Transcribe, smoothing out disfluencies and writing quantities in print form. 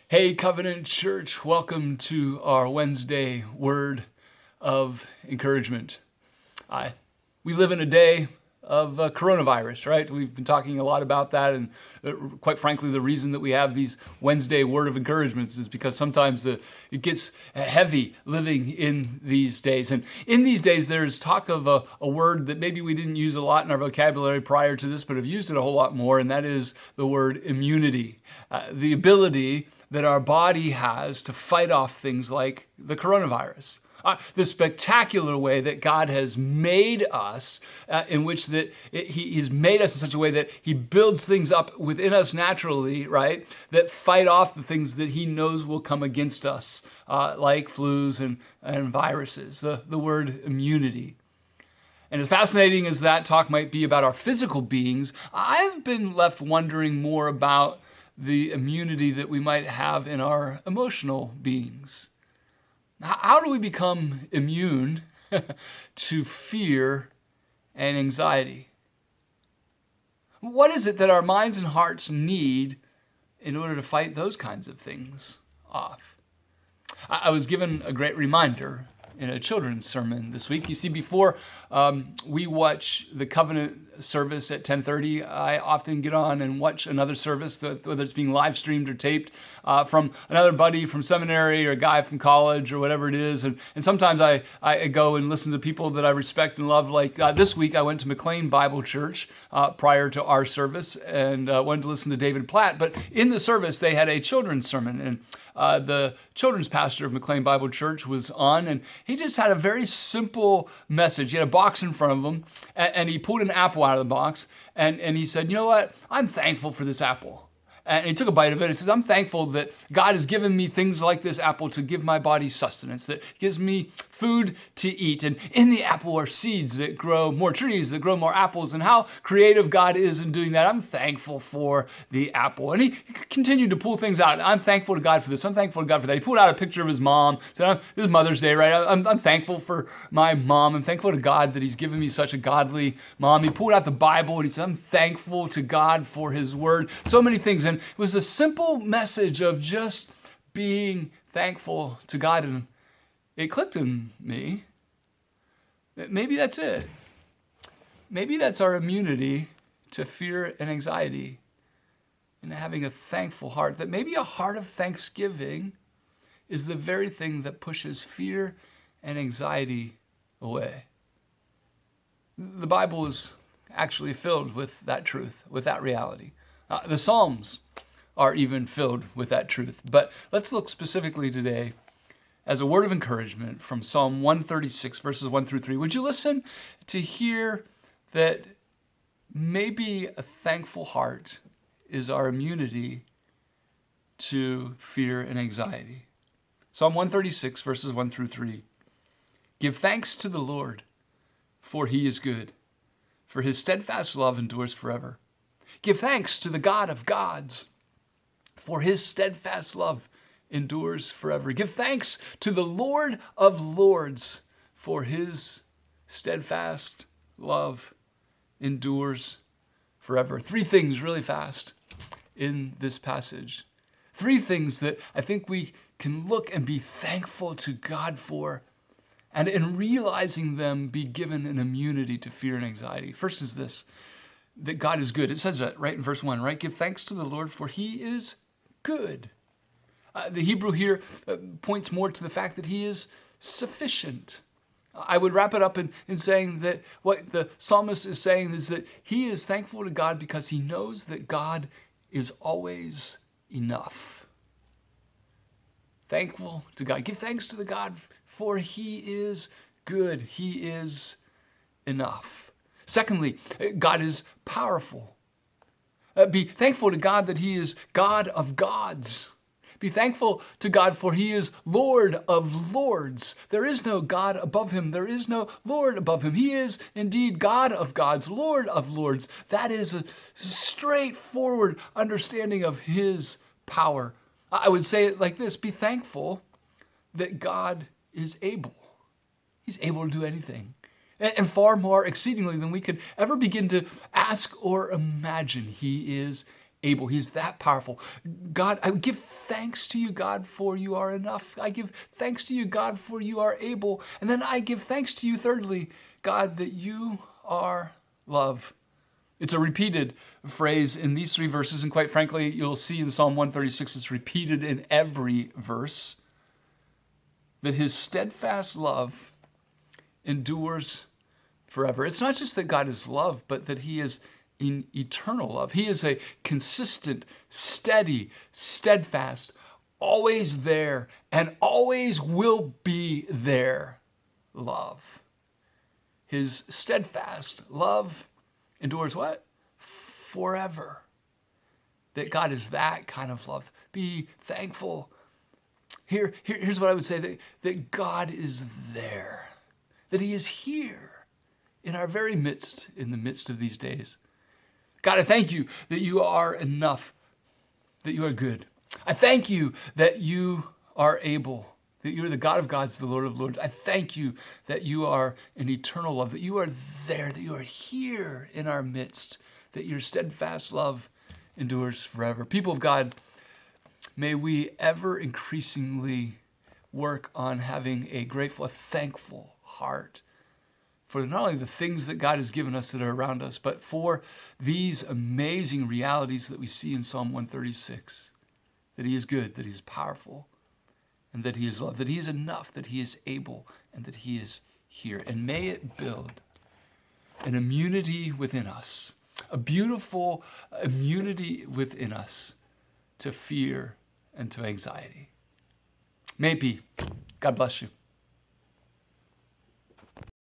Hey, Covenant Church, welcome to our Wednesday word of encouragement. We live in a day of coronavirus, right? We've been talking a lot about that, and quite frankly, the reason that we have these Wednesday word of encouragements is because sometimes it gets heavy living in these days. And in these days, there's talk of a word that maybe we didn't use a lot in our vocabulary prior to this, but have used it a whole lot more, and that is the word immunity. The ability that our body has to fight off things like the coronavirus. The spectacular way that God has made us, in which He's made us in such a way that He builds things up within us naturally, right? That fight off the things that He knows will come against us, like flus and viruses. The word immunity. And as fascinating as that talk might be about our physical beings, I've been left wondering more about the immunity that we might have in our emotional beings. How do we become immune to fear and anxiety? What is it that our minds and hearts need in order to fight those kinds of things off? I was given a great reminder in a children's sermon this week. You see, before we watch the Covenant service at 10:30, I often get on and watch another service, whether it's being live streamed or taped, from another buddy from seminary or a guy from college or whatever it is. And sometimes I go and listen to people that I respect and love. Like this week, I went to McLean Bible Church prior to our service and wanted to listen to David Platt. But in the service, they had a children's sermon, and the children's pastor of McLean Bible Church was on, and he just had a very simple message. He had a box in front of him, and he pulled an apple out of the box, and he said, "You know what? I'm thankful for this apple." And he took a bite of it and says, "I'm thankful that God has given me things like this apple to give my body sustenance, that gives me food to eat. And in the apple are seeds that grow more trees, that grow more apples. And how creative God is in doing that. I'm thankful for the apple." And he continued to pull things out. "I'm thankful to God for this. I'm thankful to God for that." He pulled out a picture of his mom. Said, "This is Mother's Day, right? I'm thankful for my mom. I'm thankful to God that He's given me such a godly mom." He pulled out the Bible and he said, "I'm thankful to God for His word." So many things. And it was a simple message of just being thankful to God. And it clicked in me that maybe that's it. Maybe that's our immunity to fear and anxiety, and having a thankful heart. That maybe a heart of thanksgiving is the very thing that pushes fear and anxiety away. The Bible is actually filled with that truth, with that reality. The Psalms are even filled with that truth. But let's look specifically today as a word of encouragement from Psalm 136, verses 1 through 3. Would you listen to hear that maybe a thankful heart is our immunity to fear and anxiety? Psalm 136, verses 1 through 3. "Give thanks to the Lord, for He is good, for His steadfast love endures forever. Give thanks to the God of gods, for His steadfast love endures forever. Give thanks to the Lord of lords, for His steadfast love endures forever." Three things really fast in this passage. Three things that I think we can look and be thankful to God for, and in realizing them, be given an immunity to fear and anxiety. First is this, that God is good. It says that right in verse 1, right? "Give thanks to the Lord, for He is good." The Hebrew here points more to the fact that He is sufficient. I would wrap it up in saying that what the psalmist is saying is that he is thankful to God because he knows that God is always enough. Thankful to God. Give thanks to the God, for He is good. He is enough. Secondly, God is powerful. Be thankful to God that He is God of gods. Be thankful to God, for He is Lord of lords. There is no God above Him. There is no Lord above Him. He is indeed God of gods, Lord of lords. That is a straightforward understanding of His power. I would say it like this: be thankful that God is able. He's able to do anything, and far more exceedingly than we could ever begin to ask or imagine. He is able. He's that powerful. God, I give thanks to you, God, for you are enough. I give thanks to you, God, for you are able. And then I give thanks to you, thirdly, God, that you are love. It's a repeated phrase in these three verses, and quite frankly, you'll see in Psalm 136, it's repeated in every verse, that his steadfast love endures forever. It's not just that God is love, but that he is in eternal love. He is a consistent, steady, steadfast, always there, and always will be there love. His steadfast love endures what? Forever. That God is that kind of love. Be thankful. Here's what I would say, that God is there, that he is here in our very midst, in the midst of these days. God, I thank you that you are enough, that you are good. I thank you that you are able, that you are the God of gods, the Lord of lords. I thank you that you are an eternal love, that you are there, that you are here in our midst, that your steadfast love endures forever. People of God, may we ever increasingly work on having a grateful, a thankful heart for not only the things that God has given us that are around us, but for these amazing realities that we see in Psalm 136, that he is good, that he is powerful, and that he is love, that he is enough, that he is able, and that he is here. And may it build an immunity within us, a beautiful immunity within us to fear and to anxiety. May it be. God bless you.